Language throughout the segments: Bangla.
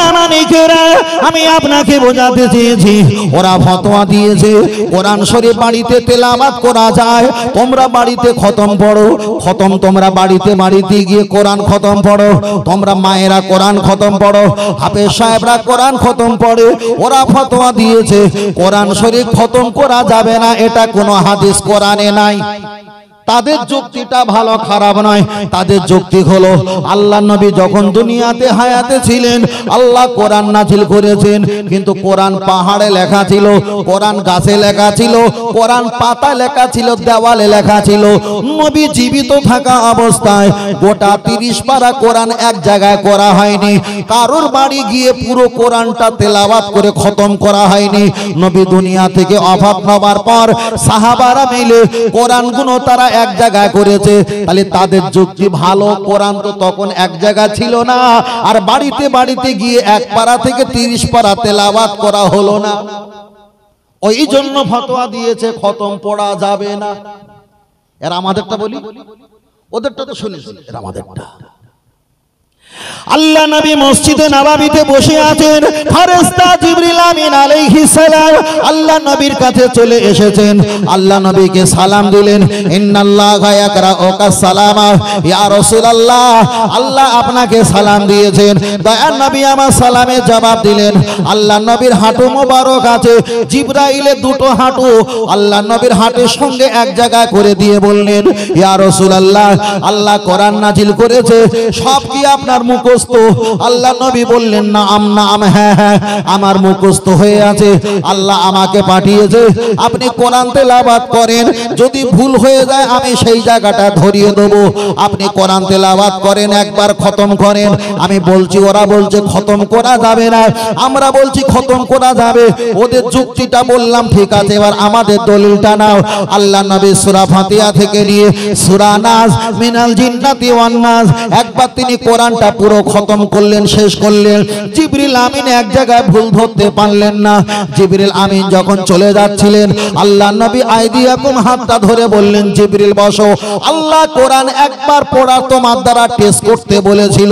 প্রামাণিকেরা, আমি আপনাকে বোঝাতে চেয়েছি, ওরা ফতোয়া দিয়েছে কোরআন শরীফ বাড়িতে তেলাওয়াত করা যায়, তোমরা বাড়িতে খতম পড়ো। খতম তোমরা বাড়িতে বাড়িতে গিয়ে কোরআন খতম পড়ো, তোমরা মায়েরা কোরআন খতম পড়ো, হাফেজ সাহেবরা কোরআন খতম পড়ে। ওরা ফতোয়া দিয়েছে কোরআন শরীফ খতম করা যাবে না, এটা কোনো হাদিস কোরআনে নাই। তাদের যুক্তিটা ভালো খারাপ নয়, তাদের যুক্তি হলো আল্লাহ নবী যখন দুনিয়াতে হায়াতে ছিলেন আল্লাহ কোরআন নাজিল করেছেন, কিন্তু কোরআন পাহাড়ে লেখা ছিল, কোরআন গাছে লেখা ছিল, কোরআন পাতা লেখা ছিল, দেওয়ালে লেখা ছিল। নবী জীবিত থাকা অবস্থায় গোটা 30 পারা কোরআন এক জায়গায় করা হয়নি, কারোর বাড়ি গিয়ে পুরো কোরআনটা তেলাওয়াত করে খতম করা হয়নি। নবী দুনিয়া থেকে ওফাত হবার পর সাহাবারা মিলে কোরআনগুলো তারা এক জায়গায় করেছে। তাহলে তাদের যুক্তি ভালো, কোরআন তো তখন এক জায়গা ছিল না, আর বাড়িতে বাড়িতে গিয়ে 1 পারা থেকে 30 পারা তেলাওয়াত করা হলো না, ওই জন্য ফতোয়া দিয়েছে খতম পড়া যাবে না। এর আমাদেরটা বলি, ওদেরটা তো শুনেছি, এর আমাদেরটা। আল্লাহ নবী মসজিদে নববীতে বসে আছেন, ফেরেশতা জিবরিল আমিন আলাইহিস সালাম আল্লাহ নবীর কাছে চলে এসেছেন। আল্লাহ নবীকে সালাম দিলেন, ইন্নাল্লাহা ইয়াকরাউকা সালামা ইয়া রাসূলুল্লাহ, আল্লাহ আপনাকে সালাম দিয়েছেন। দয়ার নবী আমার সালামের জবাব দিলেন। আল্লাহ নবীর হাঁটু মোবারক আছে, জিবরাইলের 2টো হাঁটু আল্লাহ নবীর হাঁটুর সঙ্গে এক জায়গায় করে দিয়ে বললেন, ইয়া রাসূলুল্লাহ, আল্লাহ কোরআন নাজিল করেছে, সব কি আপনার মুখস্থ? আল্লাহ নবী বললেন, নাম নাম, হ্যাঁ হ্যাঁ আমার মুখস্থ হয়ে আছে, আল্লাহ আমাকে পাঠিয়েছে আপনি কোরআন তেলাওয়াত করেন, যদি ভুল হয়ে যায় আমি সেই জায়গাটা ধরিয়ে দেব, আপনি কোরআন তেলাওয়াত করেন, একবার খতম করেন। আমি বলছি, ওরা বলছে খতম করা যাবে না, আমরা বলছি খতম করা যাবে। ওদের যুক্তিটা বললাম ঠিক আছে, এবার আমাদের দলিলটা নাও। আল্লাহ নবী সূরা ফাতিহা থেকে নিয়ে সূরা নাস, মিনাল জিন্নাতি ওয়ান নাস, একবার তিনি কোরআনটা পুরো খতম করলেন, শেষ করলেন। জিবরিল আমিন এক জায়গায় ভুল ধরতে পারলেন না। জিবরিল আমিন যখন চলে যাচ্ছিলেন আল্লাহ নবী আইদিয়াকুম হাতটা ধরে বললেন, জিবরিল বসো, আল্লাহ কোরআন একবার পড়া তোমার দ্বারা টেস্ট করতে বলেছিল,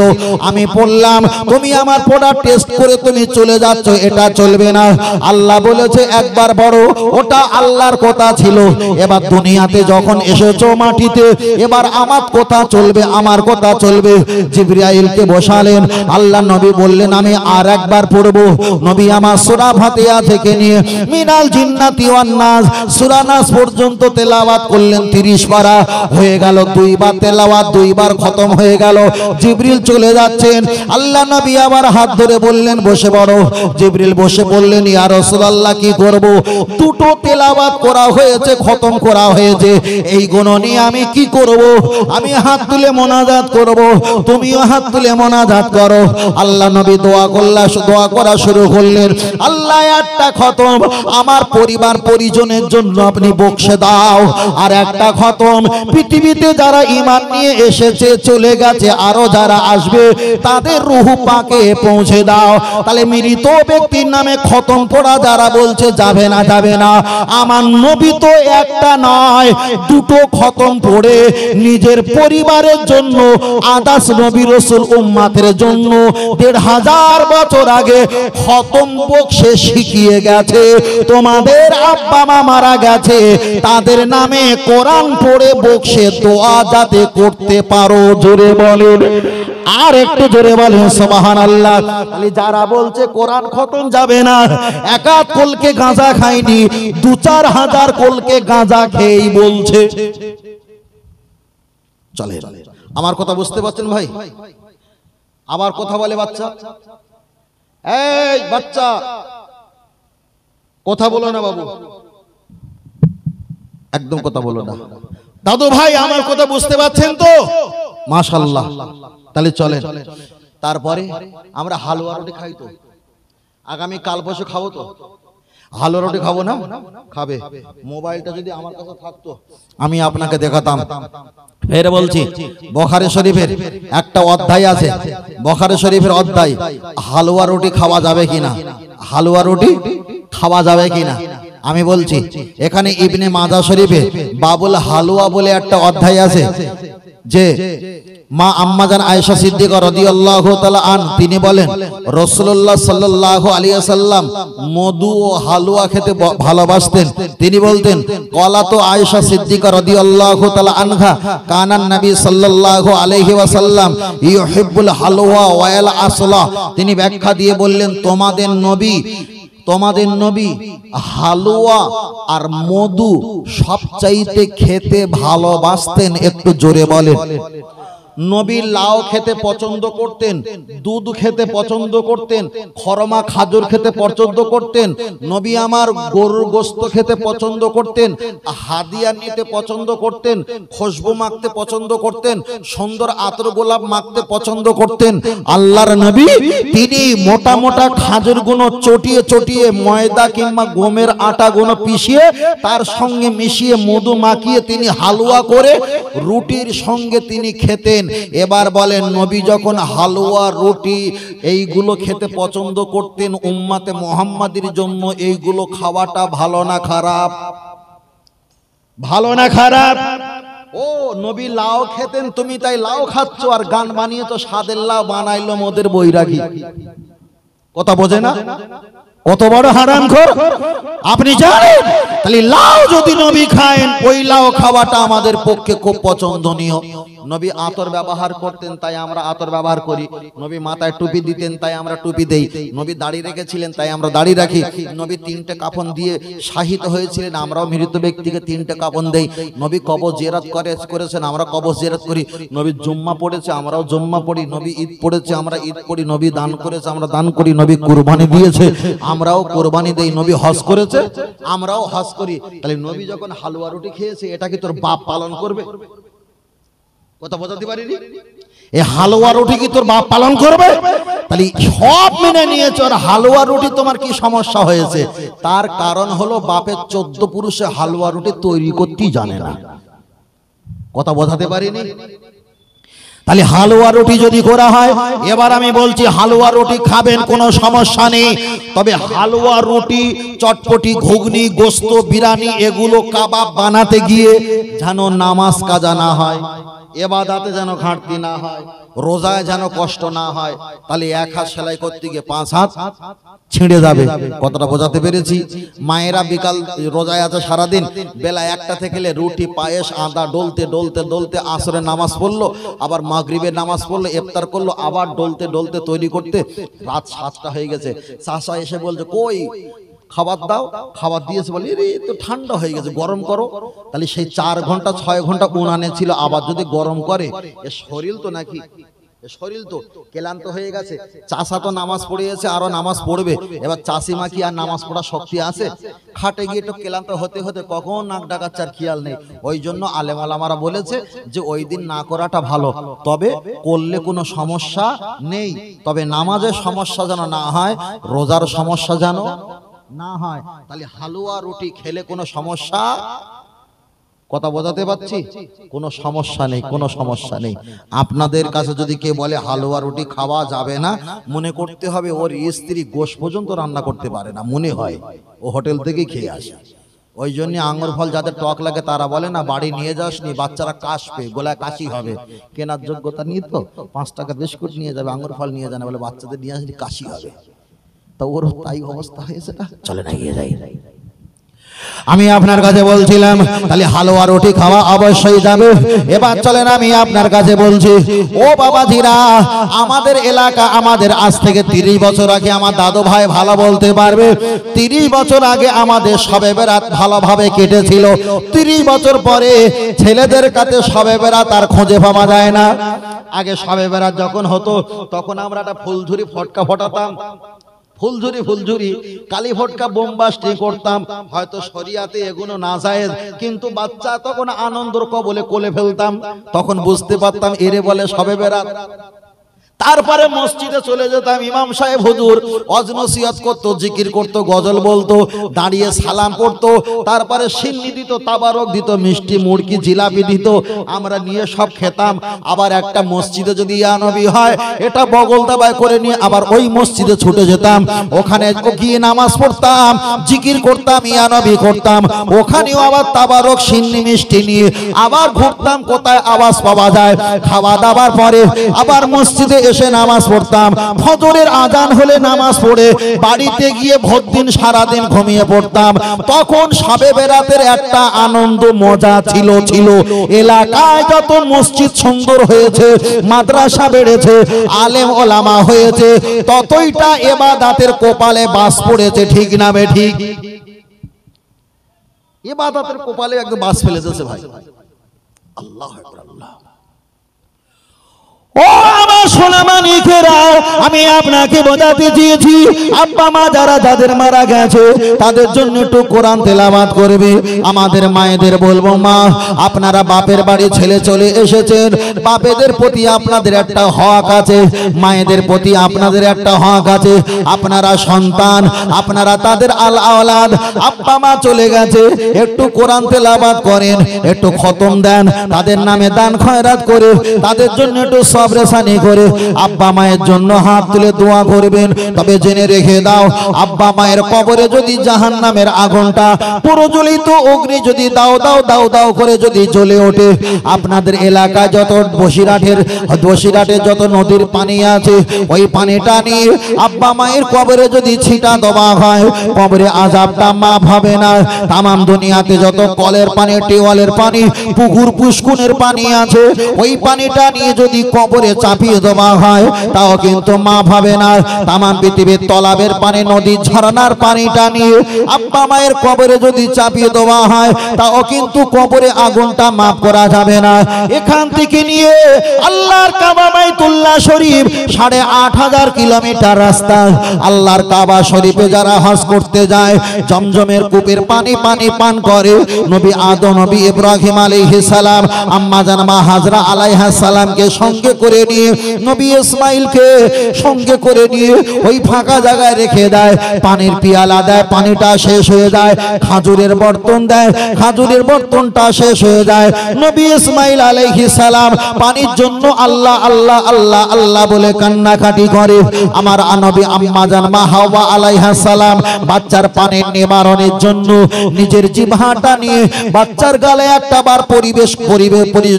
আমি পড়লাম, তুমি আমার পড়া টেস্ট করে তুমি চলে যাচ্ছ, এটা চলবে না। আল্লাহ বলেছে একবার পড়ো, ওটা আল্লাহর কথা ছিল। এবার দুনিয়াতে যখন এসেছো মাটিতে, এবার আমার কথা চলবে, আমার কথা চলবে। জিবরাইলকে বসালেন, আল্লাহ নবী বললেন আমি আর একবার পড়ব। নবী আমার সূরা ফাতিহা থেকে নিয়ে মিনাল জিন্নাতি ওয়ান নাস, সূরা নাস পর্যন্ত তেলাওয়াত করলেন, 30 পারা হয়ে গেল। 2 বার তেলাওয়াত, 2 বার খতম হয়ে গেল। জিবরিল চলে যাচ্ছেন, আল্লাহ নবী আবার হাত ধরে বললেন বসে পড়ো। জিবরিল বসে বললেন, ইয়া রাসূলুল্লাহ কি করব? 2টো তেলাওয়াত করা হয়েছে, খতম করা হয়েছে, এই গুণ নিয়ে আমি কি করব? আমি হাত তুলে মোনাজাত করব, তুমিও হাত তুলে মোনাজাত করো। আল্লাহ নবী দোয়া করা শুরু করলেন, আল্লাহ একটা খতম আমার পরিবার পরিজনের জন্য আপনি বকশে দাও, আর একটা খতম পৃথিবীতে যারা ঈমান নিয়ে এসেছে চলে গেছে, আরো যারা আসবে তাদের রূহ পাকে পৌঁছে দাও। তাহলে মৃত ব্যক্তির নামে খতম পড়া যারা বলছে যাবে না, যাবে না, আমার নবী তো একটা নয় 2টো খতম পড়ে নিজের পরিবারের জন্য, আদাস নবী রাসূল উম্মতের জন্য 1500 বছর আগে খতম বকশে শিখিয়ে গেছে। তোমাদের আব্বা মা মারা গেছে, তাদের নামে কোরআন পড়ে বকশে দোয়া যাতে করতে পারো। জোরে বলেন, আর একটু জোরে বলেন সুবহানাল্লাহ। তাহলে যারা বলছে কোরআন খতম যাবে না, একাত কলকে গাঁজা খায়নি, 2-4 হাজার কলকে গাঁজা খেয়েই বলছে। চলে, আমার কথা বুঝতে পারছেন ভাই? আবার কথা বলে বাচ্চা, এই বাচ্চা কথা বলো না বাবু, একদম কথা বলো না। দাদু ভাই আমার কথা বুঝতে পারছেন তো? মাশাআল্লাহ। তাহলে চলেন, তারপরে আমরা হালুয়া রুটি খাই তো, আগামী কাল পরশু খাবো তো, হালুয়া রুটি খাবো না? খাবে। মোবাইলটা যদি আমার কাছে থাকতো আমি আপনাকে দেখাতাম। ফের বলছি, বুখারী শরীফের একটা অধ্যায় আছে, বুখারী শরীফের অধ্যায়, হালুয়া রুটি খাওয়া যাবে কিনা, হালুয়া রুটি খাওয়া যাবে কিনা। আমি বলছি, এখানে ইবনে মাজাহ শরীফে বাবুল হালুয়া বলে একটা অধ্যায় আছে, যে মা আম্মাজান আয়েশা সিদ্দিকা রাদিয়াল্লাহু তাআলা আন তিনি বলেন রাসূলুল্লাহ সাল্লাল্লাহু আলাইহি ওয়াসাল্লাম মধু ও হালুয়া খেতে ভালোবাসতেন। তিনি বলতেন ক্বালাতু আয়েশা সিদ্দিকা রাদিয়াল্লাহু তাআলা আনহা কানান নবী সাল্লাল্লাহু আলাইহি ওয়াসাল্লাম ইউহিব্বুল হালুয়া ওয়াল আসলা। তিনি ব্যাখ্যা দিয়ে বললেন তোমাদের নবী হালুয়া আর মধু সবচাইতে খেতে ভালোবাসতেন। একটু জোরে বলেন। নবী লাউ খেতে পছন্দ করতেন, দুধ খেতে পছন্দ করতেন, খরমা খাজুর খেতে পছন্দ করতেন। নবী আমার গরুর গোশত খেতে পছন্দ করতেন, হাদিয়া নিতে পছন্দ করতেন, খুশবু মাখতে পছন্দ করতেন, সুন্দর আতর গোলাপ মাখতে পছন্দ করতেন। আল্লাহর নবী তিনি মোটা মোটা খাজুর গুলো চটিয়ে চটিয়ে ময়দা কিংবা গমের আটা গুলো পিষিয়ে তার সঙ্গে মিশিয়ে মধু মাখিয়ে তিনি হালুয়া করে রুটির সঙ্গে তিনি খেতেন। এবার বলেন নবী যখন হালুয়া রুটি এইগুলো খেতে পছন্দ করতেন, উম্মতে মুহাম্মাদির জন্য এইগুলো খাওয়াটা ভালো না খারাপ? ভালো না খারাপ? ও নবী লাউ খেতেন, তুমি তাই লাউ খাচ্ছ আর গান বানিয়েছো স্বাদের লাউ বানাইলো মোদের বৈরাগী। কথা বোঝে না? কত বড় হারামখোর আপনি জানেন? তাহলে লাউ যদি নবী খায়েন ওই লাউ খাওয়াটা আমাদের পক্ষে খুব পছন্দনীয়। নবী আতর ব্যবহার করতেন তাই আমরা আতর ব্যবহার করি। নবী মাথায় টুপি দিতেন তাই আমরা টুপি দেই। নবী দাড়ি রেখেছিলেন তাই আমরা দাড়ি রাখি। নবী 3টে কাফন দিয়ে শাহিদ হয়েছিলেন, আমরাও মৃত ব্যক্তিকে 3টে কাফন দেই। নবী কবর জিয়ারত করেছেন, আমরা কবর জিয়ারত করি। নবী জুম্মা পড়েছে, আমরাও জুম্মা পড়ি। নবী ঈদ পড়েছে, আমরা ঈদ পড়ি। নবী দান করেছে, আমরা দান করি। নবী কুরবানি দিয়েছে, আমরাও কুরবানি দেই। নবী হজ করেছে, আমরাও হজ করি। তাহলে নবী যখন হালুয়া রুটি খেয়েছে এটা কি তোর বাপ পালন করবে? কথা বোঝাতে পারিনি? এই হালুয়া রুটি কি তোর বাপ পালন করবে? তাহলে সব মেনে নিয়েছ আর হালুয়া রুটি তোমার কি সমস্যা হয়েছে? তার কারণ হলো বাপের 14 পুরুষে হালুয়া রুটি তৈরি করতেই জানে না। কথা বোঝাতে পারিনি? তাহলে হালুয়া রুটি যদি করা হয়, এবার আমি বলছি হালুয়া রুটি খাবেন কোনো সমস্যা নেই, তবে হালুয়া রুটি চটপটি ঘুগনি গোস্ত বিরিয়ানি এগুলো কাবাব বানাতে গিয়ে যেন নামাজ কাজা না হয়, ইবাদতে যেন ঘাটতি না হয়, রোজায় যেন কষ্ট না হয়। তাহলে এক হাত সেলাই করতে গিয়ে 5 হাত ছিঁড়ে যাবে। কতটা বোঝাতে পেরেছি? মায়েরা বিকাল রোজায় আছে সারাদিন, বেলা 1টা থেকে রুটি পায়েস আদা ডলতে ডলতে ডলতে আসরে নামাজ পড়লো, আবার মাগরিবের নামাজ পড়লো, ইফতার করলো, আবার ডলতে ডলতে তৈরি করতে রাত 7টা হয়ে গেছে। চাচা এসে বলছে কই খাবার দাও, খাবার দিয়েছে, বলি রে তো ঠান্ডা হয়ে গেছে গরম করো। তাহলে সেই 4 ঘন্টা 6 ঘন্টা উনানে ছিল, আবার যদি গরম করে এ শরীর তো নাকি, শরীর তো ক্লান্ত হয়ে গেছে। চাষা তো নামাজ পড়িয়েছে, আরো নামাজ পড়বে। এবার চাষিমা কি আর নামাজ পড়ার শক্তি আছে? খাটে গিয়ে তো ক্লান্ত হতে হতে কখন নাক ডাকাচ্ছার খেয়াল নেই। ওই জন্য আলেম ওলামারা বলেছে যে ওই দিন না করাটা ভালো, তবে করলে কোনো সমস্যা নেই। তবে নামাজের সমস্যা যেন না হয়, রোজার সমস্যা যেন না হয়। তাহলে হালুয়া রুটি খেলে কোনো সমস্যা, কথা বোঝাতে পারছি? কোনো সমস্যা নেই, কোনো সমস্যা নেই। আপনাদের কাছে যদি কে বলে হালুয়া রুটি খাওয়া যাবে না, মনে করতে হবে ওর স্ত্রী গোশ পর্যন্ত রান্না করতে পারে না, মনে হয় ও হোটেল থেকে খেয়ে আসে। ওই জন্য আঙুর ফল যাদের টক লাগে তারা বলে না বাড়ি নিয়ে যাসনি, বাচ্চারা কাশবে, গোলায় কাশি হবে। কেনার যোগ্যতা নিয়ে তো 5 টাকা বিস্কুট নিয়ে যাবে, আঙুর ফল নিয়ে যাবে, বলে বাচ্চাদের নিয়ে আসলে কাশি হবে। তা ওর তাই অবস্থা হয়েছে না, চলে না গিয়ে যাই। আমি আপনার কাছে বলছিলাম তাহলে হালুয়া রুটি খাওয়া অবশ্যই যাবে। এবার চলেন আমি আপনার কাছে বলছি, ও বাবাজিরা, আমাদের এলাকা, আমাদের আজ থেকে 30 বছর আগে আমার দাদু ভাই ভালো বলতে পারবে, 30 বছর আগে আমাদের শবে বেরাত ভালোভাবে কেটেছিল। 30 বছর পরে ছেলেদের কাছে শবে বেরাত আর খুঁজে পাওয়া যায় না। আগে শবে বেরাত যখন হতো তখন আমরা একটা ফুলঝুরি ফটকা ফটাতাম, ফুলঝুরি কালী ফটকা বোমবাস্টি করতাম। হয়তো শরিয়াতে এগুলো না জায়েজ, কিন্তু বাচ্চা তখন আনন্দর কবলে কোলে ফেলতাম, তখন বুঝতে পারতাম এরে বলে শবে বেরাত। তারপরে মসজিদে চলে যেতাম, ইমাম সাহেব হুজুর ওয়াজ নসিহত করতো, জিকির করতো, গজল বলতো, দাঁড়িয়ে সালাম পড়তো, তারপরে সিন্নি দিত, তাবারক দিত, মিষ্টি মুড়কি জিলাপি দিত, আমরা নিয়ে সব খেতাম। আবার একটা মসজিদে যদি ইয়া নবী হয় এটা বগল দাবায় করে নিয়ে আবার ওই মসজিদে ছুটে যেতাম, ওখানে গিয়ে নামাজ পড়তাম, জিকির করতাম, ইয়া নবী করতাম, ওখানেও আবার তাবারক সিন্নি মিষ্টি নিয়ে আবার ঘুরতাম কোথায় আওয়াজ পাওয়া যায়। খাওয়া দাওয়ার পরে আবার মসজিদে এসে নামাজ পড়তাম, ফজরের আজান হলে নামাজ পড়ে বাড়িতে গিয়ে ভোর দিন সারাদিন ঘুমিয়ে পড়তাম। তখন শবে বেরাতের একটা আনন্দ মজা ছিল। এলাকায় যত মসজিদ সুন্দর হয়েছে, মাদ্রাসা বেড়েছে, আলেম ওলামা হয়েছে, ততইটা ইবাদতের কপালে বাস পড়েছে, ঠিক না বে ঠিক? ইবাদতের কপালে একদম বাস ফেলে দিয়েছে ভাই। আল্লাহু আকবার, আল্লাহ। ও আমার সোনা মানিকেরা, আমি আপনাকে বোঝাতে চেয়েছি, আব্বা মা যারা যাদের মারা গেছে তাদের জন্য একটু কোরআন তেলাওয়াত করবে। আমাদের মায়েদের বলবো, মা আপনারা বাপের বাড়ি ছেলে চলে এসেছেন, বাপেদের প্রতি আপনাদের একটা হক আছে, মায়েদের প্রতি আপনাদের একটা হক আছে। আপনারা সন্তান, আপনারা তাদের আল আওলাদ, আব্বা মা চলে গেছে, একটু কোরআন তেলাওয়াত করেন, একটু খতম দেন, তাদের নামে দান খয়রাত করে, তাদের জন্য একটু সবরেসানি করে আব্বা মায়ের জন্য হাত তুলে দোয়া করবেন। তবে জেনে রেখে দাও, আব্বা মায়ের কবরে যদি জাহান্নামের আগুনটা প্রজ্বলিত অগ্নি যদি দাও দাও দাও দাও করে যদি জ্বলে ওঠে, আপনাদের এলাকায় যত বসিরহাটে যত নদীর পানি আছে, ওই পানিটা নিয়ে আব্বা মায়ের কবরে যদি ছিটা দেওয়া হয়, কবরে আযাবটা মাফ হবে না। তামাম দুনিয়াতে যত কলের পানি, টিউবওয়েলের পানি, পুকুর পুষ্কুনের পানি আছে, ওই পানিটা নিয়ে যদি কবরে চাপিয়ে দেওয়া হয় তাও কিন্তু মাফ হবে না। তামাম পৃথিবীর তলাবের পানি, নদীর ঝর্ণার পানিটা নিয়ে আব্বা মায়ের কবরে যদি চাপিয়ে দেওয়া হয় তাও কিন্তু কবরে আগুনটা মাফ করা যাবে না। এখান থেকে নিয়ে আল্লাহর কাবা বাইতুল্লাহ শরীফ ৮৫০০ কিলোমিটার রাস্তা। আল্লাহর কাবা শরীফে যারা হজ করতে যায়, জমজমের কূপের পানি পান করে। নবী আদম, নবী ইব্রাহিম আলাইহিস সালাম, আম্মা জান মা হাজরা আলাইহা সালামকে সঙ্গে করে নিয়ে, নবী ইসমাইলকে সঙ্গে করে নিয়ে ওই ফাঁকা জায়গায় রেখে দেয়, পানির পিয়ালা দেয়, পানিটা শেষ হয়ে যায়, খাজুরের বর্তন দেয়, খাজুরের বর্তনটা শেষ হয়ে যায়। নবী ইসমাইল আলাইহিস সালাম পানির জন্য আল্লাহ আল্লাহ আল্লাহ আল্লাহ বলে কান্নাকাটি করে। আমার নবী আম্মা জান মা হাওয়া আলাইহিস সালাম বাচ্চার পানির নিবারণের জন্য নিজের জিহ্বাটা নিয়ে বাচ্চার গালে একটা বার পরিবেশ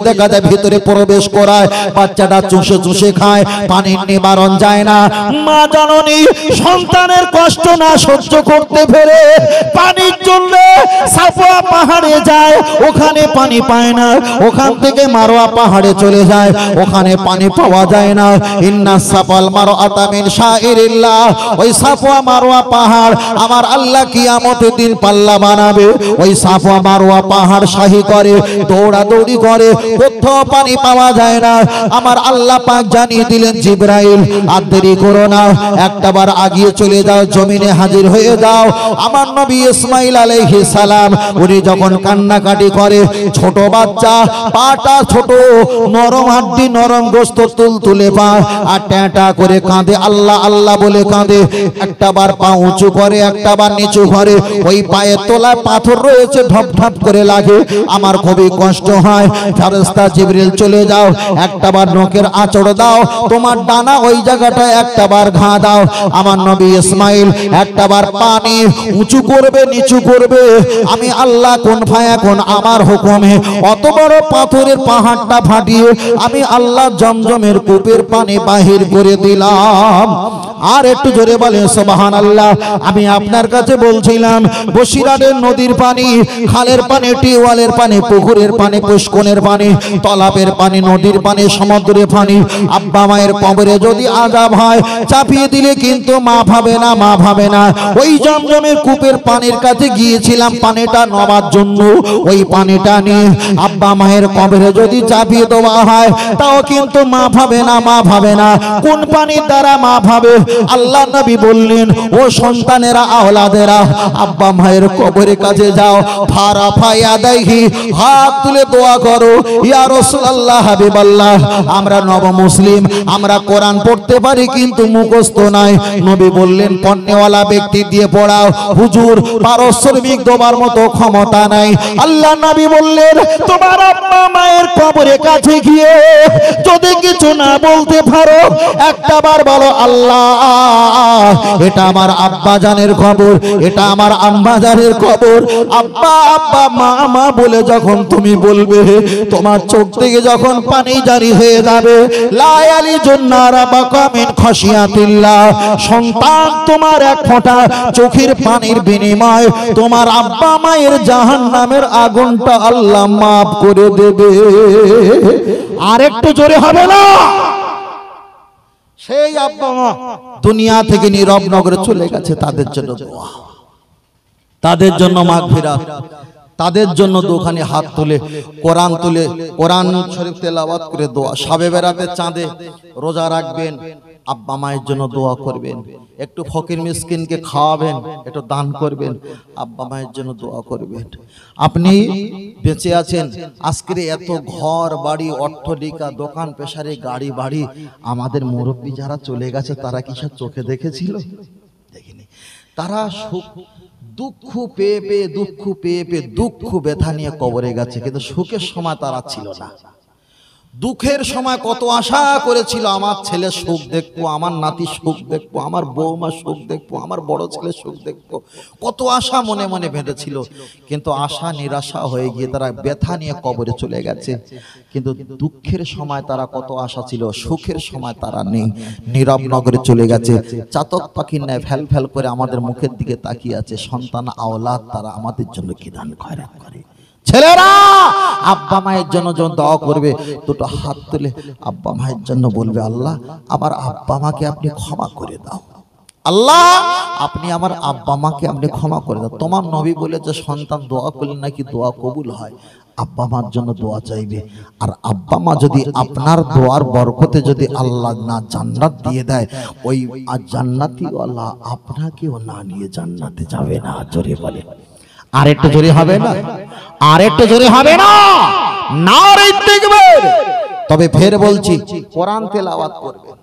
দেখা যায় ভিতরে প্রবেশ করায়, বাচ্চাটা চুষে খায়, পানির নিবারণ যায় না। মা জননী সন্তানের কষ্ট না সহ্য করতে পেরে পানির জন্য সাফওয়া পাহাড়ে যায়, ওখানে পানি পায় না, ওখান থেকে মারওয়া পাহাড়ে চলে যায়, ওখানে পানি পাওয়া যায় না। ইন্নাস সাফাল মারওয়াতা মিন শাইরিল্লাহ, ওই সাফওয়া মারওয়া পাহাড় আমার আল্লাহ কিয়ামতের দিন পাল্লা বানাবে। ওই সাফওয়া মারওয়া পাহাড় শাহী করে, দৌড়াদৌড়ি করে, কোথাও পানি পাওয়া যায় না। আমার আল্লাহ পাক জানিয়ে দিলেন, জিবরাইল আর দেরি করো না, একটাবার আগিয়ে চলে যাও, জমিনে হাজির হয়ে যাও। আমার নবী ইসমাইল আলাইহিস সালাম উনি যখন কান্নাকাটি করে, ছোট বাচ্চা, পাটা ছোট, নরম হাড্ডি, নরম গোশত, তুলতুলে পা, আর ট্যাঁটা করে কাঁদে, আল্লাহ আল্লাহ বলে কাঁদে। একটাবার পা উঁচু করে, একটাবার নিচু করে, ওই পায়ের তলায় পাথর রয়েছে, ঢপ ঢপ করে লাগে। আমার খুবই কষ্ট হয়। ফেরেশতা জিবরিল চলে যাও, একটাবার নখের আঁচড় দাও, তোমার ডানা ওই জায়গাটায় একটাবার ঘা দাও। আমার নবী ইসমাইল একটাবার পানি উঁচু করবে, নিচু করবে, আমি আল্লাহ কোন ফায়াকুন আমার হুকুমে অত বড় পাথরের পাহাড়টা ফাটিয়ে আমি আল্লাহ জমজমের কূপের পানি বাহির করে দিলাম। আর একটু জোরে বলে সুবহানাল্লাহ। আমি আপনার কাছে বলছিলাম, বসিরহাটের নদীর পানি, খালের পানি, টিউবওয়েলের পানি, পুকুরের পানি, পুষ্কনের পানি, তলাবের পানি, নদীর পানি, সমুদ্রের পানি, আব্বা মায়ের কবরে যদি আযাব হয় চাপিয়ে দিলে কিন্তু মাফ হবে না, মাফ হবে না। ওই জমজমের কূপের পানির কাছে গিয়েছিলাম পানিটা নেওয়ার জন্য, ওই পানিটা নিয়ে আব্বা মায়ের কবরে যদি চাপিয়ে দেওয়া হয় তাও কিন্তু মাফ হবে না, মাফ হবে না। কোন পানির দ্বারা মাফ হবে? আল্লাহ নবী বললেন, ও সন্তানেরা, আওলাদেরা, আব্বা মায়ের কবরের কাছে যাও, ফারা ফায়া দেহি, হাত তুলে দোয়া করো। ইয়া রাসূলুল্লাহ, হাবিবাল্লাহ, আমরা নব মুসলিম, আমরা কোরআন পড়তে পারি কিন্তু মুখস্থ নাই। নবী বললেন, পণ্যওয়ালা ব্যক্তি দিয়ে পড়াও। হুজুর, পারস্পরিক দোবার মতো ক্ষমতা নাই। আল্লাহ নবী বললেন, তোমার আব্বা মায়ের কবরের কাছে গিয়ে যদি কিছু না বলতে পারো, একটা বার বলো, আল্লাহ, এটা আমার আব্বা জানের কবর, এটা আমার আম্মা জানের কবর। আব্বা আব্বা, মা মা বলে যখন তুমি বলবে, তোমার চোখ থেকে যখন পানি জারি হয়ে যাবে, লা ইয়ালিজুন্না রাব্বাকা মিন খাশিয়াতিল্লাহ, সন্তান, তোমার এক ফোঁটা চোখের পানির বিনিময় তোমার আব্বা মায়ের জাহান্নামের আগুনটা আল্লাহ মাফ করে দেবে। আর একটু জোরে হবে না? সেই আব্বা মা দুনিয়া থেকে নীরব নগরে চলে গেছে, তাদের জন্য দোয়া, তাদের জন্য মাগফিরাত, তাদের জন্য দোকানে হাত তুলে কোরআন তুলে কোরআন শরীফ তেলাওয়াত করে দোয়া। শবে বেরাতে চাঁদে রোজা রাখবেন, আব্বা মায়ের জন্য দোয়া করবেন, একটু ফকির মিসকিনকে খাওয়াবেন, একটু দান করবেন, আব্বা মায়ের জন্য দোয়া করবেন। আপনি বেঁচে আছেন, আজকের এত ঘর বাড়ি অট্টালিকা দোকান পেশারে গাড়ি বাড়ি, আমাদের মুরব্বী যারা চলে গেছে তারা কি সব চোখে দেখেছিল? দেখিনি। তারা সুখ দুঃখ পেয়ে পেয়ে দুঃখ পেয়ে পেয়ে দুঃখ ব্যথা নিয়ে কবরে গেছে, কিন্তু সুখের সময় তারা ছিল না। দুঃখের সময় কত আশা করেছিল, আমার ছেলে সুখ দেখবো, আমার নাতি সুখ দেখবো, আমার বৌমা সুখ দেখবো, আমার বড় ছেলে সুখ দেখবো, কত আশা মনে মনে বেঁধেছিল। কিন্তু আশা নিরাশা হয়ে গিয়ে তারা ব্যথা নিয়ে কবরে চলে গেছে। কিন্তু দুঃখের সময় তারা কত আশা ছিল, সুখের সময় তারা নেই, নীরব নগরে চলে গেছে। চাতক পাখির ন্যায় ফেল ফেল করে আমাদের মুখের দিকে তাকিয়ে আছে। সন্তান আওলাদ তারা আমাদের জন্য কি দান খয়রাত করে। ছেলেরা আব্বা মায়ের জন্য যখন দোয়া করবে, দুটো হাত তুলে আব্বা মায়ের জন্য বলবে, আল্লাহ, আমার আব্বা মাকে আপনি ক্ষমা করে দাও, আল্লাহ, আপনি আমার আব্বা মাকে আপনি ক্ষমা করে দাও। তোমার নবী বলেছে, সন্তান দোয়া করলে নাকি দোয়া কবুল হয়। আব্বা মার জন্য দোয়া চাইবে, আর আব্বা মা যদি আপনার দোয়ার বরকতে যদি আল্লাহ না জান্নাত দিয়ে দেয়, ওই জান্নাতি আল্লাহ আপনাকেও না নিয়ে জান্নাতে যাবে না। জোরে বলে, আর একটু জোরে হবে না? আর একটু জোরে হবে না? নারে তাকবীর। তবে ফের বলছি, কোরআন তেলাওয়াত করবেন,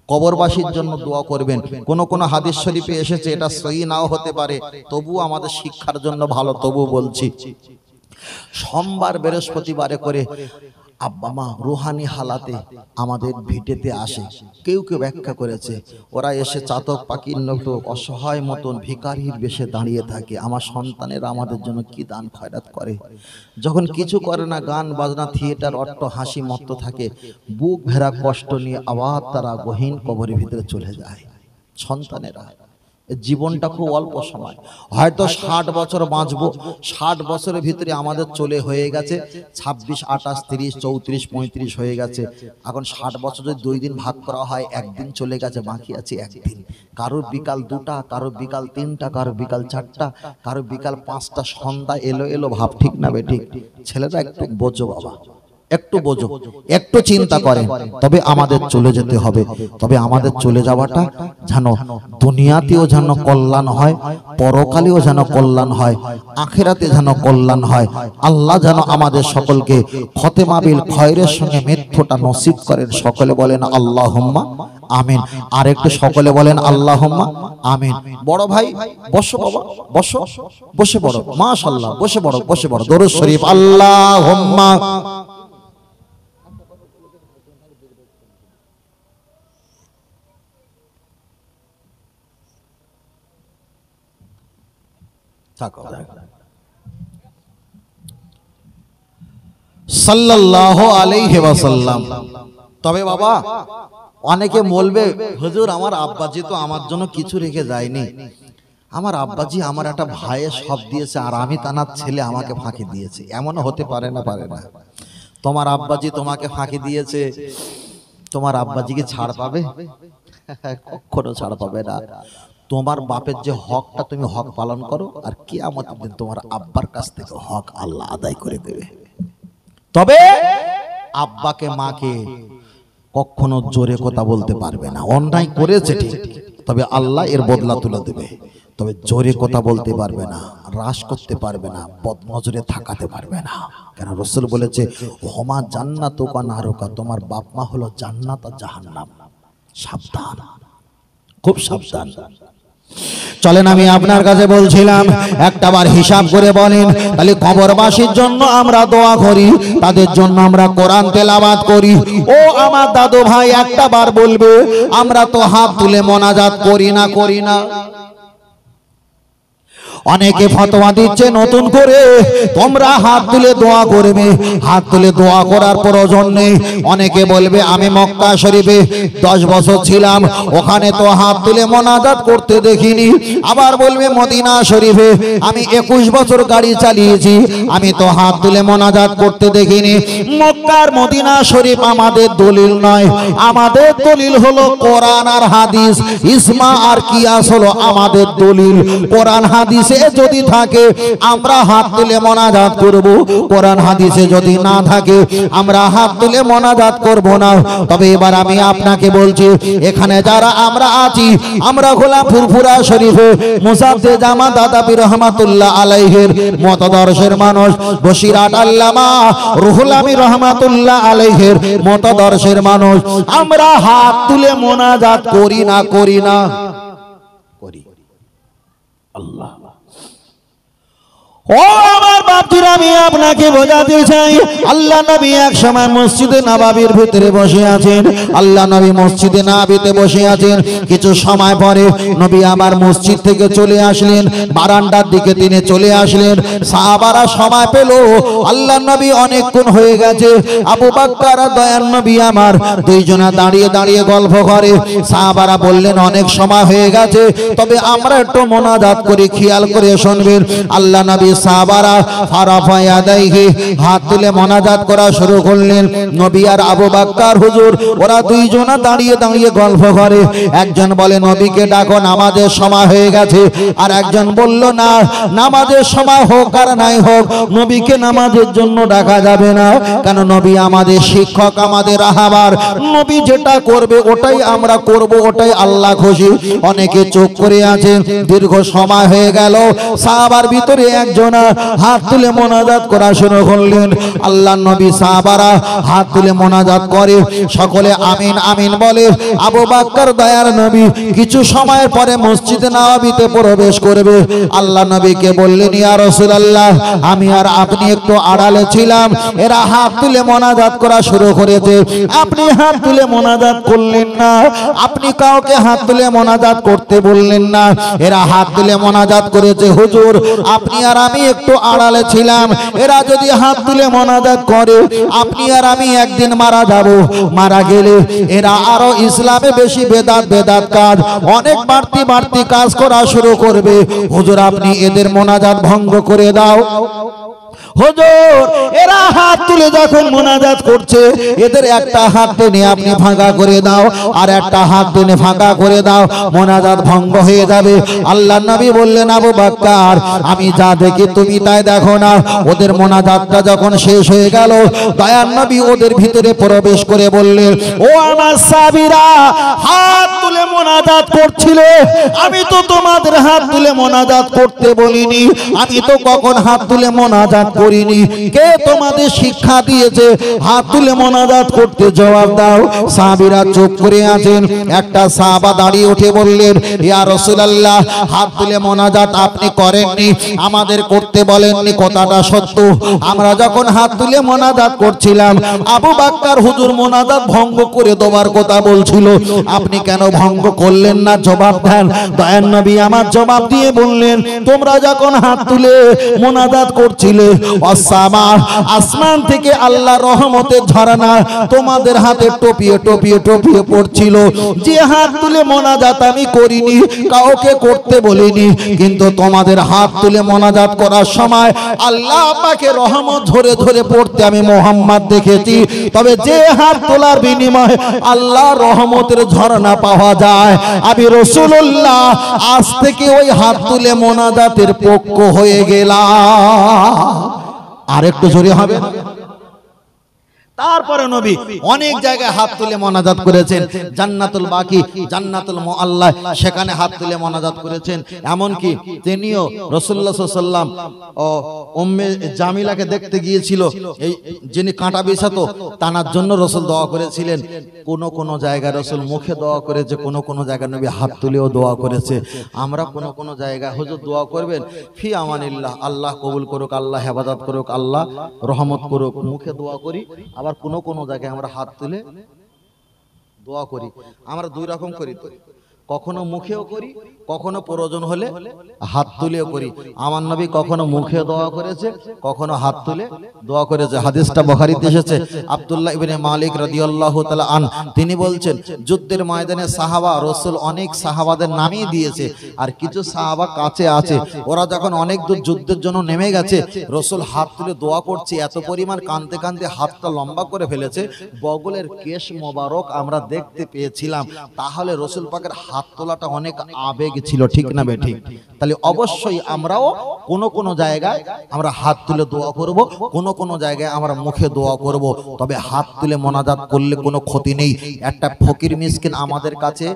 কবরবাসীর জন্য দোয়া করবেন। কোন কোন হাদিস শরীফে এসেছে, এটা সহিহ নাও হতে পারে, তবু আমাদের শিক্ষার জন্য ভালো, তবু বলছি। সোমবার বৃহস্পতিবারে করে আব্বা মা রুহানি হালাতে আমাদের ভিটেতে আসে। কেউ কেউ ব্যাখ্যা করেছে, ওরা এসে চাতক পাখির মতো অসহায় মতন ভিখারির বেশে দাঁড়িয়ে থাকে। আমার সন্তানেরা আমাদের জন্য কি দান খয়রাত করে। যখন কিছু করে না, গান বাজনা থিয়েটার অট্ট হাসি মত্ত থাকে, বুক ভেড়া কষ্ট নিয়ে আবার তারা গহীন কবরের ভিতরে চলে যায়। সন্তানেরা জীবনটা খুব অল্প সময়, হয়তো 60 বছর বাঁচবো, 60 বছরের ভিতরে আমাদের চলে হয়ে গেছে 26, 28, 30, 34, 35 হয়ে গেছে। এখন 60 বছর যদি 2 দিন ভাগ করা হয়, একদিন চলে গেছে, বাকি আছে একদিন। কারোর বিকাল 2টা, কারোর বিকাল 3টা, কারোর বিকাল 4টা, কারোর বিকাল 5টা, সন্ধ্যা এলো এলো ভাব, ঠিক না বেঠিক? ছেলেরা একটু বোঝো বাবা, একটু বোঝো, একটু চিন্তা করেন। তবে আমাদের চলে যেতে হবে, তবে আমাদের চলে যাওয়াটা যেন দুনিয়াতেও যেন কল্যাণ হয়, পরকালেও যেন কল্যাণ হয়, আখিরাতে যেন কল্যাণ হয়। আল্লাহ যেন আমাদের সকলকে খতেমা বিল খয়রের সঙ্গে মৃত্যুটা নসিব করেন। সকলে বলেন আল্লাহুম্মা আমিন। আর একটু সকলে বলেন আল্লাহুম্মা আমিন। বড় ভাই বসো বাবা, বসো, বসে পড়ো, মাশাআল্লাহ, বসে পড়ো, বসে পড়ো। দরুদ শরীফ, আল্লাহুম্মা সাল্লাল্লাহু আলাইহি ওয়াসাল্লাম। তবে বাবা, অনেকে বলবে, হুজুর আমার আব্বাজি তো আমার জন্য কিছু রেখে যায়নি। আমার আব্বাজি আমার একটা ভাইয়ের সব দিয়েছে, আর আমি তানার ছেলে আমাকে ফাঁকি দিয়েছে। এমন হতে পারে না, পারে না? তোমার আব্বাজি তোমাকে ফাঁকি দিয়েছে, তোমার আব্বাজি কি ছাড় পাবে? কখনো ছাড় পাবে না। তোমার বাপের যে হকটা তুমি হক পালন করো, আর কিয়ামতের দিন তোমার আব্বার কাছ থেকে হক আল্লাহ আদায় করে দেবে। তবে আব্বাকে মাকে কখনো জোরে কথা বলতে পারবে না। অন্যায় করেছে ঠিক, তবে আল্লাহ এর বদলা তুলে দেবে। তবে জোরে কথা বলতে পারবে না, রাশ করতে পারবে না, বদনজরে থাকাতে পারবে না। কেন রাসূল বলেছে হোমা জান্নাতু কা নারুকা, তোমার বাপ মা হলো জান্নাত আর জাহান্নাম। সাবধান, খুব সাবধান। চলেন আমি আপনার কাছে বলছিলাম একটাবার হিসাব করে বলেন, তাহলে কবরবাসীর জন্য আমরা দোয়া করি, তাদের জন্য আমরা কোরআন তেলাওয়াত করি। ও আমার দাদু ভাই একটাবার বলবে আমরা তো হাত তুলে মোনাজাত করি না, করি না। অনেকে ফতোয়া দিচ্ছে নতুন করে তোমরা হাত তুলে দোয়া করবে। হাত তুলে দোয়া করার প্রয়োজন নেই। অনেকে বলবে আমি মক্কা শরীফে 10 বছর ছিলাম, ওখানে তো হাত তুলে মোনাজাত করতে দেখিনি। আবার বলবে মদিনা শরীফে আমি 21 বছর গাড়ি চালিয়েছি, আমি তো হাত তুলে মোনাজাত করতে দেখিনি। মক্কার মদিনা শরীফ আমাদের দলিল নয়, আমাদের দলিল হলো কোরআন আর হাদিস। ইসমা আর কিয়াস হলো আমাদের দলিল। কোরআন হাদিস যদি থাকে আমরা হাত তুলে মোনাজাত করব, কোরআন হাদিসে যদি না থাকে আমরা হাত তুলে মোনাজাত করব না। তবে এবার আমি আপনাকে বলছি এখানে যারা আমরা আছি, আমরা গোলাম ফুরফুরা শরীফে মুসাদ্দেদ জামাত দাদাবি রহমাতুল্লাহ আলাইহির মতদর্শের মানুষ, বসিরহাট আল্লামা রুহুল আমিন রহমাতুল্লাহ আলাইহির মতদর্শের মানুষ, আমরা হাত তুলে মোনাজাত করি না, করি না, করি। আল্লাহ ও আমার বাপজিরা, আমি আপনাকে বোঝাতে চাই আল্লাহ নবী এক সময় মসজিদে নববীর ভিতরে বসে আছেন। আল্লাহ নবী মসজিদে নববীতে বসে আছেন। কিছু সময় পরে নবী আবার মসজিদ থেকে চলে আসলেন, বারান্দার দিকে তিনি চলে আসলেন। সাহাবারা সময় পেল, আল্লাহ নবী অনেকক্ষণ হয়ে গেছে। আবু বকর আর দয়ার নবী আমার দুইজনা দাঁড়িয়ে দাঁড়িয়ে গল্প করে। সাহাবারা বললেন অনেক সময় হয়ে গেছে, তবে আমরা একটু মোনাজাত করি, খেয়াল করে শুনবেন। আল্লাহ নবী সাহাবারা ফারাফা ইয়াদাইহি হাত তুলে মোনাজাত করা শুরু করলেন। নবী আর আবু বকর হুজুর ওরা দুইজনা দাঁড়িয়ে দাঁড়িয়ে গল্প করে। একজন বলে নবীকে ডাকো, নামাজের সময় হয়ে গেছে। আর একজন বলল না, নামাজের সময় হোক আর নাই হোক নবীকে নামাজের জন্য ডাকা যাবে না। কেন নবী আমাদের শিক্ষক, আমাদের রাহবার। নবী যেটা করবে ওটাই আমরা করব, ওটাই আল্লাহ খুশি। অনেকে চুপ করে আছেন। দীর্ঘ সময় হয়ে গেল, সাহাবার ভিতরে একজন হাত তুলে মোনাজাত করা শুরু করলেন। আল্লাহ নবী সাহাবারা হাত তুলে মোনাজাত করে, সকলে আমিন আমিন বলে। আবু বকর দয়ার নবী কিছু সময়ের পরে মসজিদে নববীতে প্রবেশ করবে। আল্লাহ নবীকে বললেন ইয়া রাসূলুল্লাহ, আমি আর আপনি একটু আড়ালে ছিলাম, এরা হাত তুলে মোনাজাত করা শুরু করেছে, আপনি হাত তুলে মোনাজাত করলেন না, আপনি কাউকে হাত তুলে মোনাজাত করতে বললেন না, এরা হাত তুলে মোনাজাত করেছে। হুজুর আপনি আর আমি একটু আড়ালে ছিলাম, এরা যদি হাত তুলে মোনাজাত করে আপনি আর আমি একদিন মারা যাব, মারা গেলে এরা আরো ইসলামে বেশি বেদাত বেদাত কাজ, অনেক বাড়তি বাড়তি কাজ করা শুরু করবে। হুজুর আপনি এদের মোনাজাত ভঙ্গ করে দাও। হুজুর এরা হাত তুলে যখন মোনাজাত করছে, এদের একটা হাত টেনে আপনি ফাঁকা করে দাও, আর একটা হাত টেনে ফাঁকা করে দাও, মোনাজাত ভঙ্গ হয়ে যাবে। আল্লাহ নবী বললেন আবু বকর আমি যা দেখি তুমি তাই দেখো না। ওদের মোনাজাতটা যখন শেষ হয়ে গেল, দয়ার নবী ওদের ভিতরে প্রবেশ করে বললেন ও আমার সাহাবীরা, হাত তুলে মোনাজাত করছিলে, আমি তো তোমাদের হাত তুলে মোনাজাত করতে বলিনি, আমি তো কখন হাত তুলে মোনাজাত করিনি, কে তোমাদের শিক্ষা দিয়েছে হাত তুলে মোনাজাত করতে? জবাব দাও। সাহাবীরা চুপ করে আছেন। একটা সাহাবা দাঁড়িয়ে উঠে বললেন ইয়া রাসূলুল্লাহ, হাত তুলে মোনাজাত আপনি করেননি, আমাদের করতে বলেননি, কথাটা সত্য। আমরা যখন হাত তুলে মোনাজাত করছিলাম, আবু বকর হুজুর মোনাজাত ভঙ্গ করে দেওয়ার কথা বলছিল, আপনি কেন ভঙ্গ করলেন না? জবাব দেন। দয়ার নবী আমার জবাব দিয়ে বললেন তোমরা যখন হাত তুলে মোনাজাত করছিলে, আসমান থেকে আল্লাহ রহমতের ঝরনা তোমাদের হাতে টপিয়ে টপিয়ে টপিয়ে পড়ছিল। যে হাত তুলে মোনাজাত আমি করিনি, কাউকে করতে বলিনি, কিন্তু তোমাদের হাত তুলে মোনাজাত করার সময় আল্লাহ পাকে রহমত ধরে ধরে পড়তে আমি মুহাম্মদ দেখেছি। তবে যে হাত তোলার বিনিময়ে আল্লাহ রহমতের ঝরনা পাওয়া যায়, আমি রাসূলুল্লাহ আজ থেকে ওই হাত তুলে মোনাজাতের পক্ষ হয়ে গেলাম। আরেকটু জোরে হবে। তারপরে নবী অনেক জায়গায় হাত তুলে মোনাজাত করেছেন। জান্নাতুল বাকি, জান্নাতুল মুআল্লা, সেখানে হাত তুলে মোনাজাত করেছেন। এমনকি তিনিও রাসূলুল্লাহ সাল্লাল্লাহু আলাইহি ওয়াসাল্লাম ও উম্মে জামিলাকে দেখতে গিয়েছিল, এই যিনি কাঁটা বিছাতো তানার জন্য রাসূল দোয়া করেছিলেন। কোন কোন জায়গায় রাসূল মুখে দোয়া করেছে, কোন কোন জায়গায় নবী হাত তুলেও দোয়া করেছে। আমরা কোন কোন জায়গায় হুজুর দোয়া করবেন ফি আমানিল্লাহ, আল্লাহ কবুল করুক, আল্লাহ হেফাজত করুক, আল্লাহ রহমত করুক, মুখে দোয়া করি। আবার কোন কোন জায়গায় আমরা হাত তুলে দোয়া করি। আমরা দুই রকম করি তো, কখনো মুখেও করি, কখনো প্রয়োজন হলে হাত তুলেও করি। আমার নবী কখনো মুখে দোয়া করেছে, কখনো হাত তুলে দোয়া করেছে। হাদিসটা বুখারীতে এসেছে। আব্দুল্লাহ ইবনে মালিক রাদিয়াল্লাহু তাআলা আন তিনি বলছেন, যুদ্ধের ময়দানে সাহাবা রাসূল অনেক সাহাবাদের নামই দিয়েছে, আর কিছু সাহাবা কাছে আছে। ওরা যখন অনেক দূর যুদ্ধের জন্য নেমে গেছে, রাসূল হাত তুলে দোয়া করছে, এত পরিমাণ কাঁদতে কাঁদতে হাতটা লম্বা করে ফেলেছে, বগলের কেশ মোবারক আমরা দেখতে পেয়েছিলাম। তাহলে রাসূল পাকের হাত তোলাটা অনেক আবেগ ছিল, ঠিক না বেঠিক? তাহলে অবশ্যই আমরাও কোন কোন জায়গায় আমরা হাত তুলে দোয়া করব, কোন কোন জায়গায় আমরা মুখে দোয়া করব। তবে হাত তুলে মোনাজাত করলে কোনো ক্ষতি নেই। একটা ফকির মিসকিন আমাদের কাছে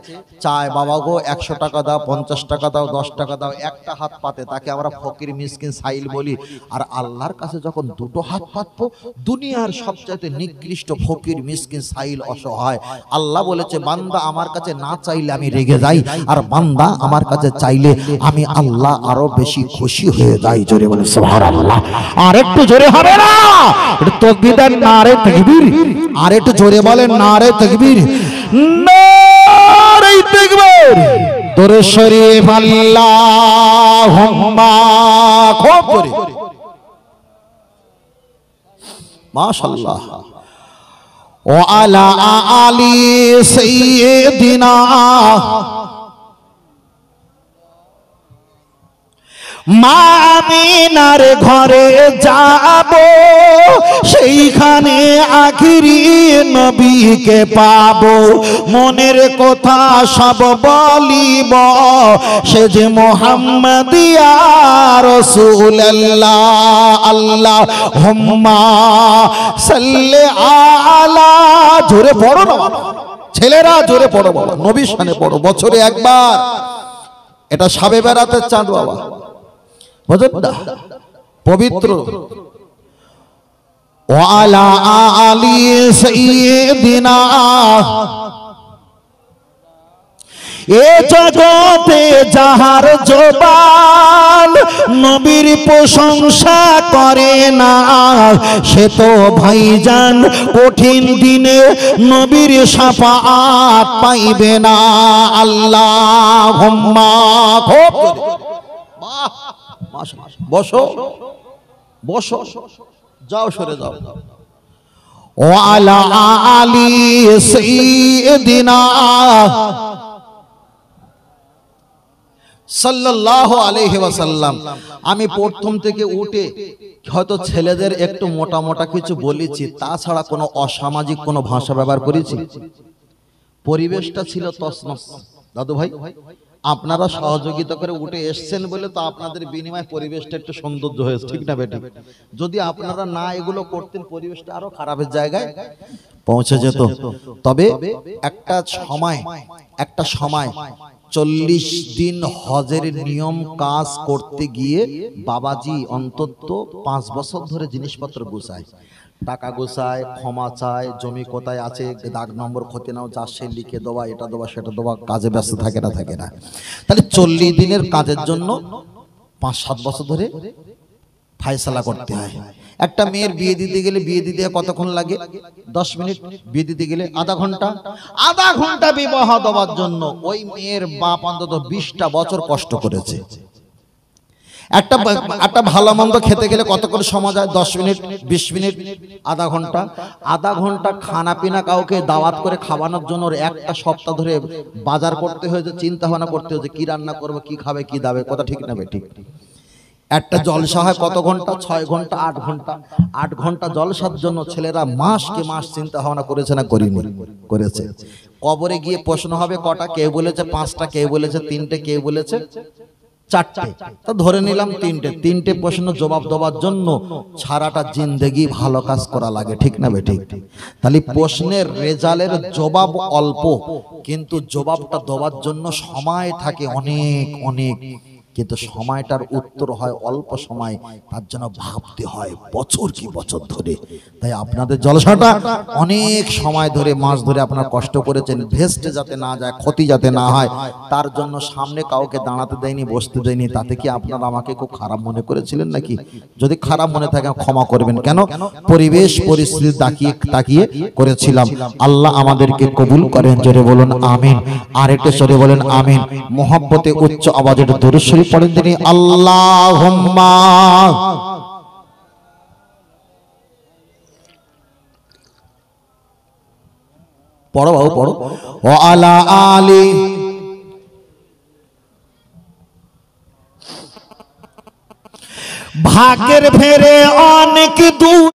চায়, বাবা গো 100 টাকা দাও, 50 টাকা দাও, 10 টাকা দাও, একটা হাত পাতে, তাকে আমরা ফকির মিসকিন সাইল বলি। আর আল্লাহর কাছে যখন দুটো হাত পাতবো, দুনিয়ার সবচাইতে নিকৃষ্ট ফকির মিসকিন সাইল অসহায়। আল্লাহ বলেছে, বান্দা আমার কাছে না চাইলে আমি রেগে যাই, আর বান্দা আমার কাছে চাইলে আমি আল্লাহ আরো বেশি খুশি হয়ে যাই। জোরে বলে সুবহানাল্লাহ। আর একটু জোরে হবে না? একটু তাকবীর দেন, নারে তাকবীর। আর একটু জোরে বলেন, নারে তাকবীর, নারে তাকবীর। দরুদ শরীফ আল্লাহুম্মা, খুব জোরে মাশাআল্লাহ। ও আলা আলি সাইয়্যিদিনা, মা আমিনার ঘরে যাব, সেইখানে আখিরি নবীকে পাবো। মনের কথা সব বলিব, সে যে মুহাম্মদ ইয়া রাসূলুল্লাহ। আল্লাহুম্মা সাল্লি আলা, জোরে পড়ো না ছেলেরা, জোরে পড়ো, নবীর শানে পড়ো। বছরে একবার, এটা শবে বরাতের চাঁদ বাবা, পবিত্র। ওয়ালা আলি সাইয়্যিদিনা, এ জগতে যাহার জবান নবীর প্রশংসা করে না, সে তো ভাইজান কঠিন দিনে নবীর শাফাআত পাইবে না। আল্লাহুম্মা, বসো বসো, যাও সরে যাও। ওয়ালা আলি সাইয়্যিদিনা সাল্লাল্লাহু আলাইহি ওয়াসাল্লাম। আমি প্রথম থেকে উঠে হয়তো ছেলেদের একটু মোটা মোটা কিছু বলেছি, তাছাড়া কোনো অসামাজিক কোনো ভাষা ব্যবহার করেছি? পরিবেশটা ছিল তছনছ। দাদু ভাই, আপনারা সহযোগিতা করে উঠে এসছেন বলে তো আপনাদের বিনিময়ে পরিবেশটা একটু সৌন্দর্য হয়েছে, ঠিক না বেটি? যদি আপনারা না এগুলো করতেন, পরিবেশটা আরো খারাপের জায়গায় পৌঁছে যেত। তবে একটা সময় 40 দিন হজের নিয়ম কাজ করতে গিয়ে বাবাজি অন্তত 5 বছর ধরে জিনিসপত্র গুছায়, টাকা গোছায়, ক্ষমা চায়, জমি কোথায় আছে, দাগ নম্বর ক্ষতি নাও, যা সে লিখে দেওয়া, এটা দেওয়া সেটা দেওয়া, কাজে ব্যস্ত থাকে না। তাহলে 40 দিনের কাজের জন্য 5-7 বছর ধরে ফায়সালা করতে হয়। একটা মেয়ের বিয়ে দিতে গেলে, বিয়ে দিতে কতক্ষণ লাগে? 10 মিনিট। বিয়ে দিতে গেলে আধা ঘন্টা বিবাহ দেওয়ার জন্য ওই মেয়ের বাপ অন্তত 20টা বছর কষ্ট করেছে। একটা ভালো মন্দ খেতে গেলে কতক্ষণ সময় যায়? 10 মিনিট, 20 মিনিট, আধা ঘন্টা খানা পিনা কাউকে দাওয়াত করে খাওয়ানোর জন্য একটা সপ্তাহ ধরে বাজার করতে হয়েছে, চিন্তা ভাবনা করতে হয়েছে, কি রান্না করবো, কি খাবে, কি দাবে, কথা ঠিক না বেঠিক? একটা জলসা হয় কত ঘন্টা? 6 ঘন্টা, 8 ঘন্টা। 8 ঘন্টা জলসার জন্য ছেলেরা মাসকে মাস চিন্তা ভাবনা করেছে না করিনি? করেছে। কবরে গিয়ে প্রশ্ন হবে কটা? কেউ বলেছে 5টা, কেউ বলেছে 3টে, কেউ বলেছে চারটে, তো ধরে নিলাম তিনটে প্রশ্ন জবাব দেওয়ার জন্য সারাটা জিন্দেগি ভালো কাজ করা লাগে, ঠিক না বেঠিক? তাহলে প্রশ্নের রেজাল্টের জবাব অল্প, কিন্তু জবাবটা দেওয়ার জন্য সময় থাকে অনেক অনেক, কিন্তু সময়টার উত্তর হয় অল্প সময়, তার জন্য ভাবতে হয় বছর কি বছর ধরে। তাই আপনাদের জলসাটা অনেক সময় ধরে, মাস ধরে আপনারা কষ্ট করেছেন, ভেস্টে যাতে না যায়, ক্ষতি যাতে না হয়, তার জন্য সামনে কাউকে দাঁড়াতে দেয়নি, বসতে দেয়নি। তাতে কি আপনারা আমাকে খুব খারাপ মনে করেছিলেন নাকি? যদি খারাপ মনে থাকে ক্ষমা করবেন। কেন? পরিবেশ পরিস্থিতি তাকিয়ে করেছিলাম। আল্লাহ আমাদেরকে কবুল করেন, জোরে বলুন আমিন। আর একটু জোরে বলেন আমিন। মোহাব্বতে উচ্চ আওয়াজে দরুদ শরীফ পড়েন তিনি, আল্লাহুম্মা পড়ো বাবু পড়ো, ওয়া আলা আলি ভাগের ফেরে অনেক দূর